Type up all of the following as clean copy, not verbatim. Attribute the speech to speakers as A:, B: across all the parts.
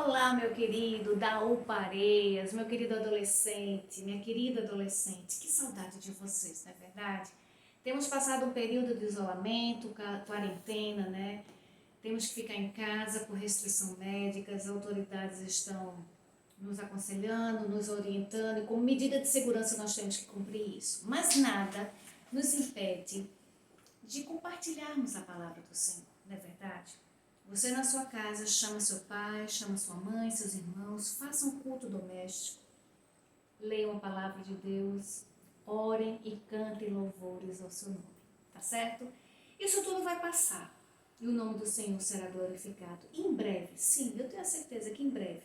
A: Olá, meu querido da Upareias, meu querido adolescente, minha querida adolescente, que saudade de vocês, não é verdade? Temos passado um período de isolamento, quarentena, né? Temos que ficar em casa por restrição médica, as autoridades estão nos aconselhando, nos orientando e como medida de segurança nós temos que cumprir isso. Mas nada nos impede de compartilharmos a palavra do Senhor, não é verdade? Você na sua casa chama seu pai, chama sua mãe, seus irmãos, façam um culto doméstico, leiam a palavra de Deus, orem e cantem louvores ao seu nome, tá certo? Isso tudo vai passar e o nome do Senhor será glorificado. E em breve, sim, eu tenho a certeza que em breve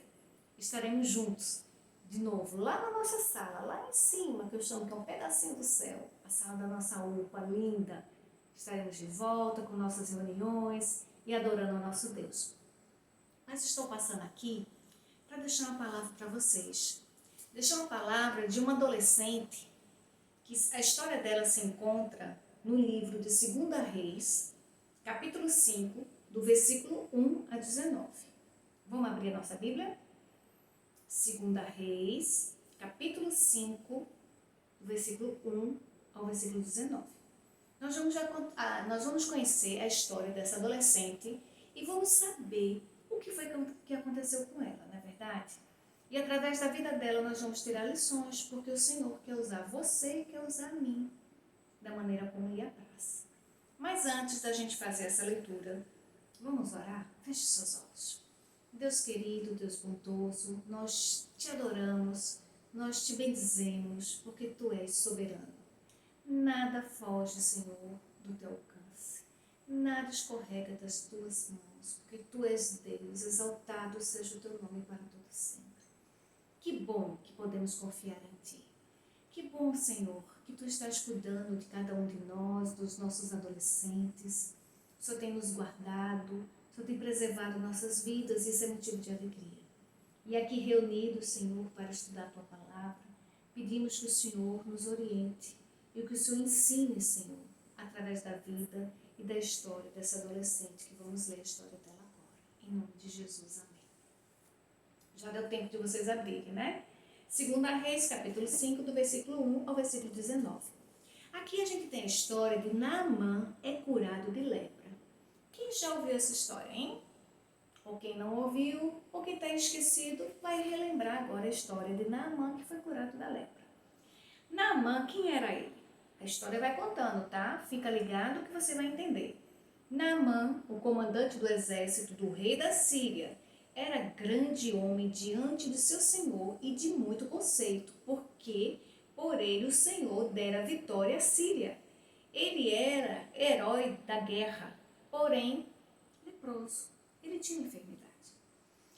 A: estaremos juntos de novo, lá na nossa sala, lá em cima, que eu chamo que é um pedacinho do céu, a sala da nossa UPA linda. Estaremos de volta com nossas reuniões e adorando ao nosso Deus. Mas estou passando aqui para deixar uma palavra para vocês. Deixar uma palavra de uma adolescente que a história dela se encontra no livro de 2 Reis, capítulo 5, do versículo 1 a 19. Vamos abrir a nossa Bíblia? 2 Reis, capítulo 5, do versículo 1 ao versículo 19. Nós vamos conhecer a história dessa adolescente e vamos saber o que foi que aconteceu com ela, não é verdade? E através da vida dela nós vamos tirar lições, porque o Senhor quer usar você e quer usar mim da maneira como lhe apraz. Mas antes da gente fazer essa leitura, vamos orar? Feche seus olhos. Deus querido, Deus bondoso, nós te adoramos, nós te bendizemos, porque Tu és soberano. Nada foge, Senhor, do Teu alcance. Nada escorrega das Tuas mãos, porque Tu és Deus, exaltado seja o Teu nome para todo sempre. Que bom que podemos confiar em Ti. Que bom, Senhor, que Tu estás cuidando de cada um de nós, dos nossos adolescentes. O Senhor tem nos guardado, o Senhor tem preservado nossas vidas, e isso é motivo de alegria. E aqui reunidos, Senhor, para estudar a Tua palavra, pedimos que o Senhor nos oriente e que o Senhor ensine, Senhor, através da vida e da história dessa adolescente, que vamos ler a história dela agora. Em nome de Jesus, amém. Já deu tempo de vocês abrirem, né? 2 Reis, capítulo 5, do versículo 1 ao versículo 19. Aqui a gente tem a história de Naamã é curado de lepra. Quem já ouviu essa história, hein? Ou quem não ouviu, ou quem está esquecido, vai relembrar agora a história de Naamã, que foi curado da lepra. Naamã, quem era ele? A história vai contando, tá? Fica ligado que você vai entender. Naamã, o comandante do exército do rei da Síria, era grande homem diante de seu senhor e de muito conceito, porque por ele o Senhor dera vitória à Síria. Ele era herói da guerra, porém leproso. Ele tinha enfermidade.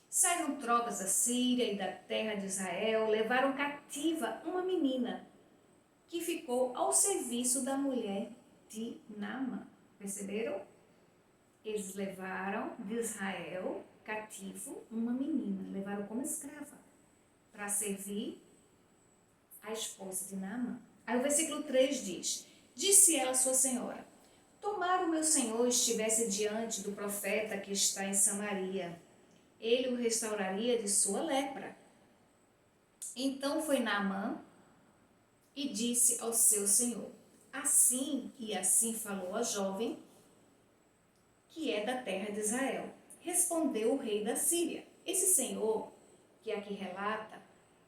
A: Saíram tropas da Síria e da terra de Israel, levaram cativa uma menina que ficou ao serviço da mulher de Naamã. Perceberam? Eles levaram de Israel cativo uma menina, levaram como escrava para servir a esposa de Naamã. Aí o versículo 3 diz: disse ela à sua senhora: tomara o meu senhor estivesse diante do profeta que está em Samaria, ele o restauraria de sua lepra. Então foi Naamã e disse ao seu senhor: assim e assim falou a jovem que é da terra de Israel. Respondeu o rei da Síria. Esse senhor que aqui relata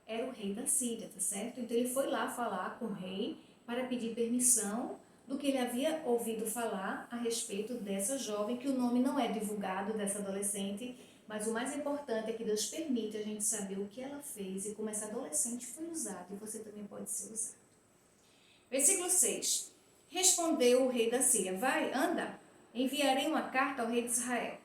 A: era o rei da Síria, tá certo? Então ele foi lá falar com o rei para pedir permissão do que ele havia ouvido falar a respeito dessa jovem, que o nome não é divulgado, dessa adolescente, mas o mais importante é que Deus permite a gente saber o que ela fez e como essa adolescente foi usada, e você também pode ser usado. Versículo 6. Respondeu o rei da Síria: vai, anda, enviarei uma carta ao rei de Israel.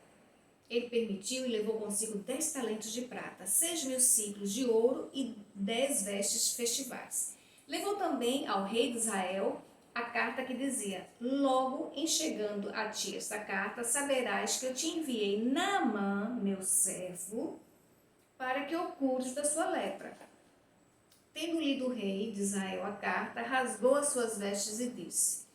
A: Ele permitiu e levou consigo 10 talentos de prata, 6.000 ciclos de ouro e 10 vestes festivais. Levou também ao rei de Israel a carta que dizia: logo em chegando a ti esta carta, saberás que eu te enviei Naamã, meu servo, para que o cures da sua lepra. Tendo lido o rei de Israel a carta, rasgou as suas vestes e disse: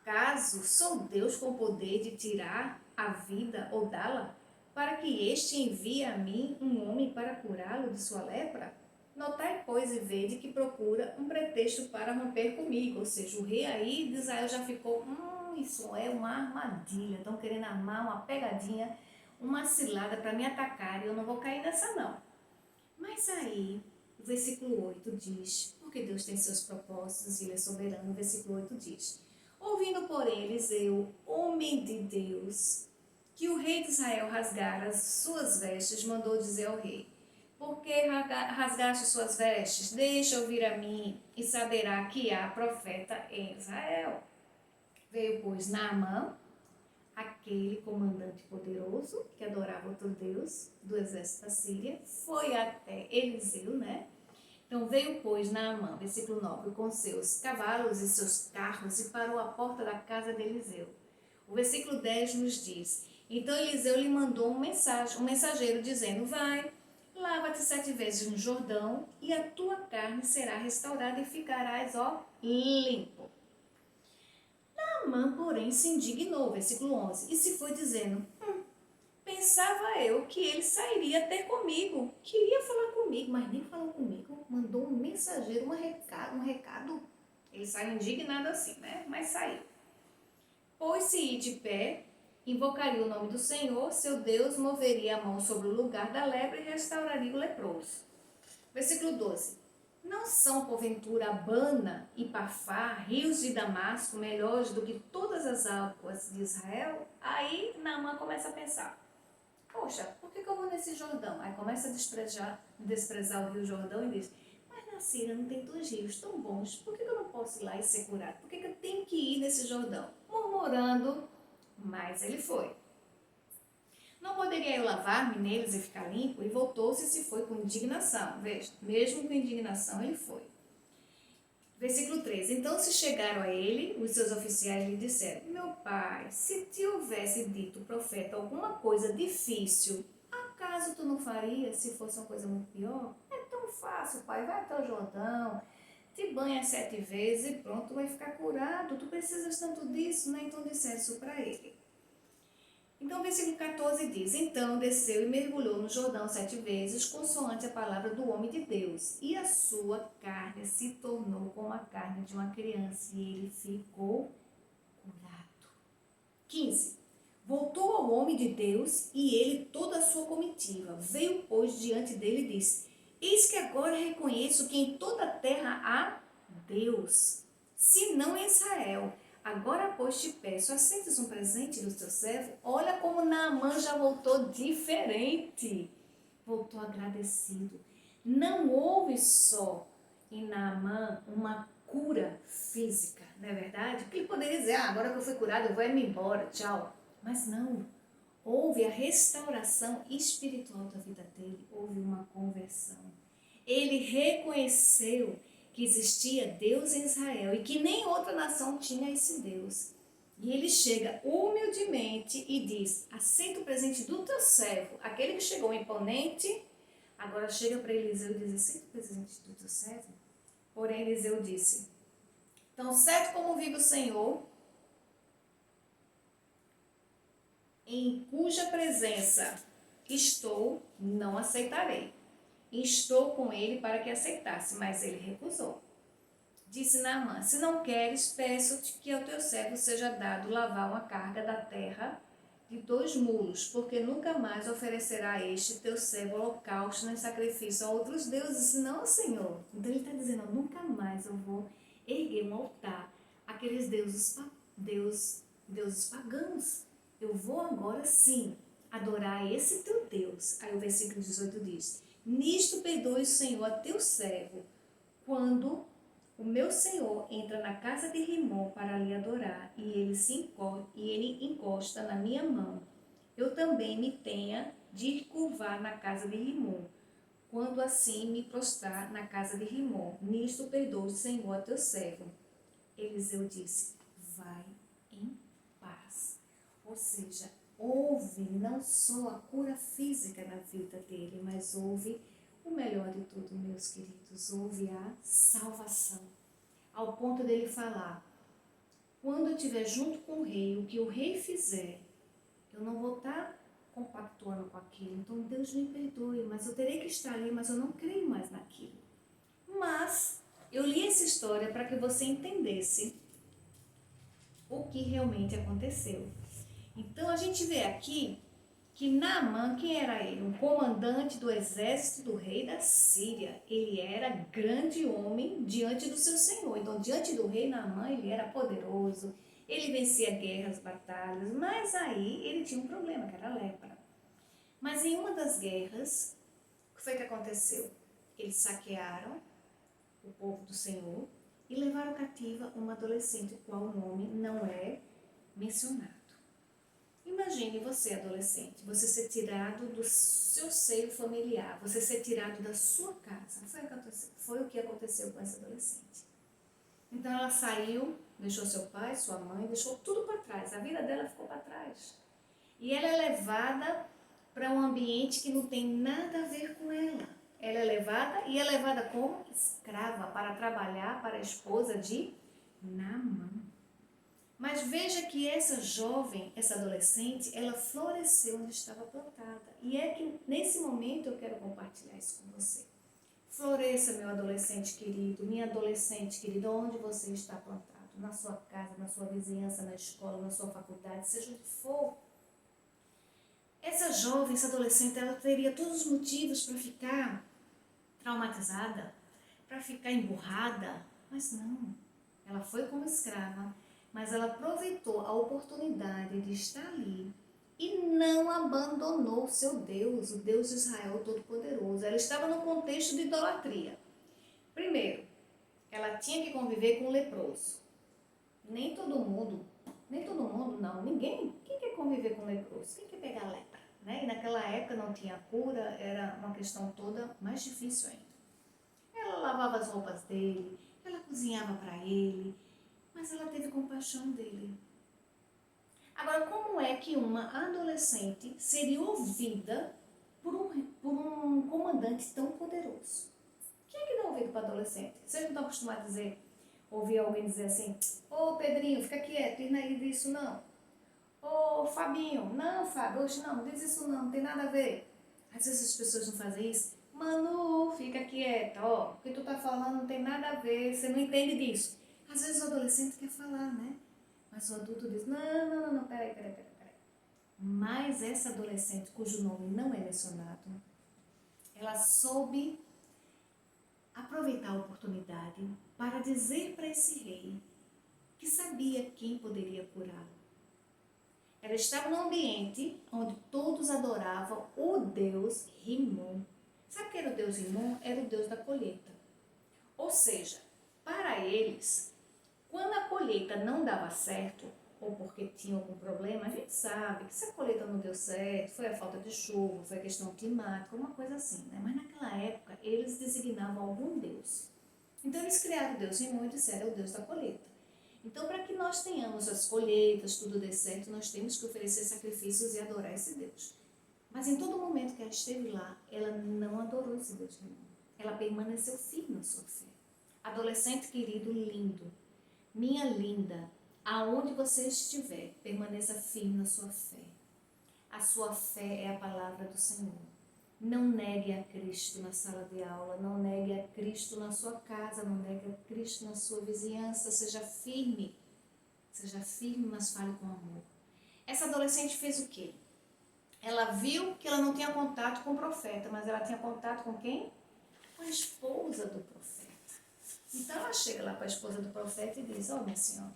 A: acaso sou Deus com o poder de tirar a vida ou dá-la? para que este envie a mim um homem para curá-lo de sua lepra? Notai, pois, e vede que procura um pretexto para romper comigo. Ou seja, o rei aí de Israel já ficou, isso é uma armadilha, estão querendo armar uma pegadinha, uma cilada para me atacar e eu não vou cair nessa não. Mas aí, o versículo 8 diz, porque Deus tem seus propósitos e Ele é soberano, o versículo 8 diz, ouvindo, porém, Eliseu, homem de Deus, que o rei de Israel rasgara as suas vestes, mandou dizer ao rei, por que rasgaste suas vestes? Deixa ouvir a mim e saberá que há profeta em Israel. Veio, pois, Naamã, aquele comandante poderoso que adorava outro Deus do exército da Síria, foi até Eliseu, né? Então veio, pois, Naamã, versículo 9, com seus cavalos e seus carros e parou à porta da casa de Eliseu. O versículo 10 nos diz, então Eliseu lhe mandou um mensageiro dizendo, vai, lava-te 7 vezes no Jordão e a tua carne será restaurada e ficarás, limpo. Naamã, porém, se indignou, versículo 11, e se foi dizendo, pensava eu que ele sairia até comigo, queria falar comigo, mas nem falou comigo, mandou um mensageiro, um recado. Ele saiu indignado assim, né? Mas saiu. Pôs-se de pé, invocaria o nome do Senhor, seu Deus moveria a mão sobre o lugar da lepra e restauraria o leproso. Versículo 12. Não são, porventura, Abana e Pafá, rios de Damasco, melhores do que todas as águas de Israel? Aí Naamã começa a pensar, poxa, por que eu vou nesse Jordão? Aí começa a desprezar o rio Jordão e diz, mas na Síria não tem 2 rios tão bons, por que eu não posso ir lá e ser curado? Por que eu tenho que ir nesse Jordão? Murmurando, mas ele foi. Não poderia eu lavar-me neles e ficar limpo? E voltou-se e se foi com indignação. Veja, mesmo com indignação ele foi. Versículo 13. Então se chegaram a ele, os seus oficiais lhe disseram, meu pai, se te houvesse dito o profeta alguma coisa difícil, acaso tu não farias se fosse uma coisa muito pior? É tão fácil, pai, vai até o Jordão, te banha 7 vezes e pronto, tu vai ficar curado, tu precisas tanto disso, né? Então disseram isso para ele. Então, o versículo 14 diz, então desceu e mergulhou no Jordão 7 vezes, consoante a palavra do homem de Deus, e a sua carne se tornou como a carne de uma criança, e ele ficou curado. 15. Voltou ao homem de Deus, e ele toda a sua comitiva. Veio, pois, diante dele e disse, eis que agora reconheço que em toda a terra há Deus, se não em Israel. Agora, pois, te peço, aceites um presente do teu servo? Olha como Naamã já voltou diferente. Voltou agradecido. Não houve só em Naamã uma cura física, não é verdade? Porque ele poderia dizer, agora que eu fui curado, eu vou me embora, tchau. Mas não. Houve a restauração espiritual da vida dele. Houve uma conversão. Ele reconheceu que existia Deus em Israel e que nem outra nação tinha esse Deus. E ele chega humildemente e diz, aceita o presente do teu servo. Aquele que chegou imponente, agora chega para Eliseu e diz, aceita o presente do teu servo? Porém Eliseu disse, tão certo como vive o Senhor, em cuja presença estou, não aceitarei. Instou com ele para que aceitasse, mas ele recusou. Disse Naamã, se não queres, peço-te que ao teu servo seja dado lavar uma carga da terra de 2 mulos, porque nunca mais oferecerá este teu servo holocausto nem sacrifício a outros deuses, senão ao Senhor. Então ele está dizendo, nunca mais eu vou erguer um altar àqueles deuses pagãos. Eu vou agora sim adorar esse teu Deus. Aí o versículo 18 diz, nisto perdoe o Senhor a teu servo, quando o meu Senhor entra na casa de Rimom para lhe adorar, e ele encosta na minha mão. Eu também me tenha de ir curvar na casa de Rimom, quando assim me prostrar na casa de Rimom. Nisto perdoe o Senhor a teu servo. Eliseu disse, vai em paz. Ou seja, houve não só a cura física na vida dele, mas houve o melhor de tudo, meus queridos, houve a salvação. Ao ponto dele falar, quando eu estiver junto com o rei, o que o rei fizer, eu não vou estar compactuando com aquilo. Então, Deus me perdoe, mas eu terei que estar ali, mas eu não creio mais naquilo. Mas eu li essa história para que você entendesse o que realmente aconteceu. Então, a gente vê aqui que Naamã, quem era ele? Um comandante do exército do rei da Síria. Ele era grande homem diante do seu senhor. Então, diante do rei Naamã, ele era poderoso, ele vencia guerras, batalhas, mas aí ele tinha um problema, que era a lepra. Mas em uma das guerras, o que foi que aconteceu? Eles saquearam o povo do Senhor e levaram cativa uma adolescente, qual o nome não é mencionado. Imagine você, adolescente, você ser tirado do seu seio familiar, você ser tirado da sua casa. Foi o que aconteceu com essa adolescente. Então ela saiu, deixou seu pai, sua mãe, deixou tudo para trás. A vida dela ficou para trás. E ela é levada para um ambiente que não tem nada a ver com ela. Ela é levada e é levada como escrava para trabalhar para a esposa de Naamã. Mas veja que essa jovem, essa adolescente, ela floresceu onde estava plantada. E é que nesse momento eu quero compartilhar isso com você. Floresça, meu adolescente querido, minha adolescente querida, onde você está plantado. Na sua casa, na sua vizinhança, na escola, na sua faculdade, seja onde for. Essa jovem, essa adolescente, ela teria todos os motivos para ficar traumatizada, para ficar emburrada, mas não. Ela foi como escrava, mas ela aproveitou a oportunidade de estar ali e não abandonou o seu Deus, o Deus de Israel Todo-Poderoso. Ela estava num contexto de idolatria. Primeiro, ela tinha que conviver com um leproso. Nem todo mundo não, ninguém. Quem quer conviver com um leproso? Quem quer pegar lepra? Né? E naquela época não tinha cura, era uma questão toda mais difícil ainda. Ela lavava as roupas dele, ela cozinhava para ele, mas ela teve compaixão dele. Agora, como é que uma adolescente seria ouvida por um comandante tão poderoso? Quem é que dá ouvido para adolescente? Vocês não estão acostumados a ouvir alguém dizer assim: ô Pedrinho, fica quieto, e não é disso não. Ô Fabinho, não Fábio, hoje não diz isso não tem nada a ver. Às vezes as pessoas não fazem isso. Manu, fica quieta, ó, o que tu tá falando não tem nada a ver, você não entende disso. Às vezes o adolescente quer falar, né? Mas o adulto diz, não, peraí. Mas essa adolescente, cujo nome não é mencionado, ela soube aproveitar a oportunidade para dizer para esse rei que sabia quem poderia curá-lo. Ela estava num ambiente onde todos adoravam o deus Rimon. Sabe o que era o deus Rimon? Era o deus da colheita. Ou seja, para eles, quando a colheita não dava certo, ou porque tinha algum problema, a gente sabe que se a colheita não deu certo, foi a falta de chuva, foi a questão climática, uma coisa assim, né? Mas naquela época, eles designavam algum deus. Então, eles criaram o deus Rimon e disseram, é o deus da colheita. Então, para que nós tenhamos as colheitas, tudo dê certo, nós temos que oferecer sacrifícios e adorar esse Deus. Mas em todo momento que ela esteve lá, ela não adorou esse Deus Rimon. Ela permaneceu firme na sua fé. Adolescente querido, lindo, minha linda, aonde você estiver, permaneça firme na sua fé. A sua fé é a palavra do Senhor. Não negue a Cristo na sala de aula, não negue a Cristo na sua casa, não negue a Cristo na sua vizinhança. Seja firme, mas fale com amor. Essa adolescente fez o quê? Ela viu que ela não tinha contato com o profeta, mas ela tinha contato com quem? Com a esposa do profeta. Então ela chega lá para a esposa do profeta e diz, ó, minha senhora,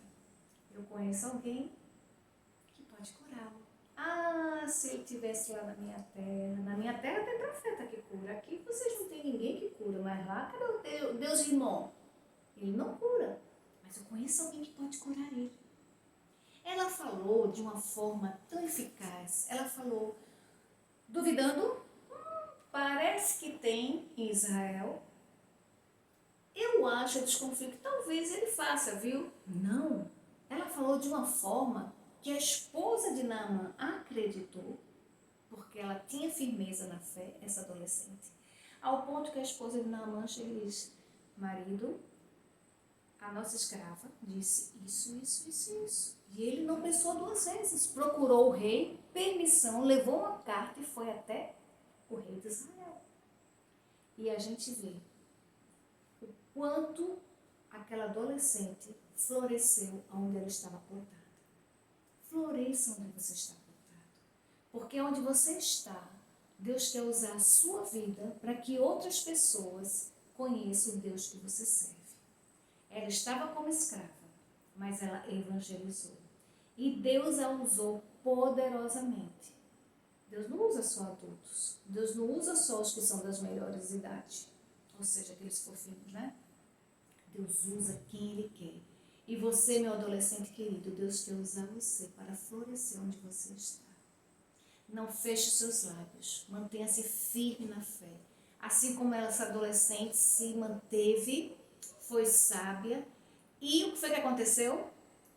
A: eu conheço alguém que pode curá-lo. Ah, se eu estivesse lá na minha terra tem profeta que cura, aqui vocês não tem ninguém que cura, mas lá, cadê o Deus Rimon? Ele não cura, mas eu conheço alguém que pode curar ele. Ela falou de uma forma tão eficaz, ela falou, duvidando, parece que tem em Israel, eu acho, eu desconfio que talvez ele faça, viu? Não, ela falou de uma forma que a esposa de Naamã acreditou, porque ela tinha firmeza na fé, essa adolescente, ao ponto que a esposa de Naamã chega e diz, marido, A nossa escrava disse isso. E ele não pensou duas vezes. Procurou o rei, permissão, levou uma carta e foi até o rei de Israel. E a gente vê o quanto aquela adolescente floresceu onde ela estava plantada. Floresça onde você está plantado. Porque onde você está, Deus quer usar a sua vida para que outras pessoas conheçam o Deus que você serve. Ela estava como escrava, mas ela evangelizou. E Deus a usou poderosamente. Deus não usa só adultos. Deus não usa só os que são das melhores idades. Ou seja, aqueles fofinhos, né? Deus usa quem Ele quer. E você, meu adolescente querido, Deus quer usar você para florescer onde você está. Não feche os seus lábios. Mantenha-se firme na fé. Assim como essa adolescente se manteve, foi sábia. E o que foi que aconteceu?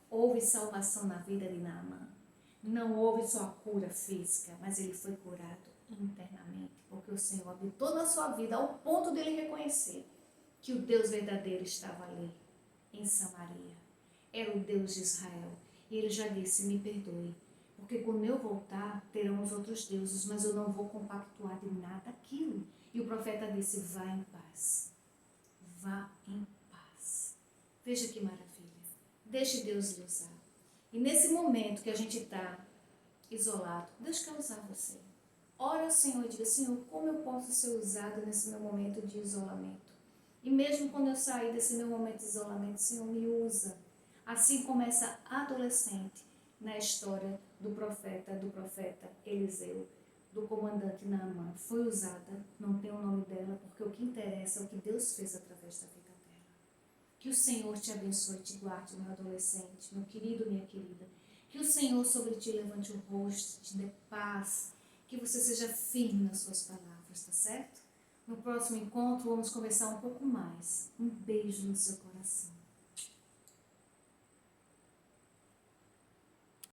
A: Houve salvação na vida de Naamã. Não houve só a cura física, mas ele foi curado internamente, porque o Senhor habitou na sua vida ao ponto dele reconhecer que o Deus verdadeiro estava ali, em Samaria. Era o Deus de Israel. E ele já disse, me perdoe, porque quando eu voltar, terão os outros deuses, mas eu não vou compactuar de nada aquilo. E o profeta disse, vá em paz. Vá em paz. Veja que maravilha. Deixe Deus lhe usar. E nesse momento que a gente está isolado, Deus quer usar você. Ora ao Senhor e diga, Senhor, como eu posso ser usado nesse meu momento de isolamento? E mesmo quando eu sair desse meu momento de isolamento, Senhor, me usa. Assim como essa adolescente na história do profeta Eliseu, do comandante Naamã, foi usada, não tem o nome dela, porque o que interessa é o que Deus fez através da vida dela. Que o Senhor te abençoe e te guarde, meu adolescente, meu querido, minha querida. Que o Senhor sobre ti levante o rosto, te dê paz, que você seja firme nas suas palavras, tá certo? No próximo encontro vamos conversar um pouco mais. Um beijo no seu coração.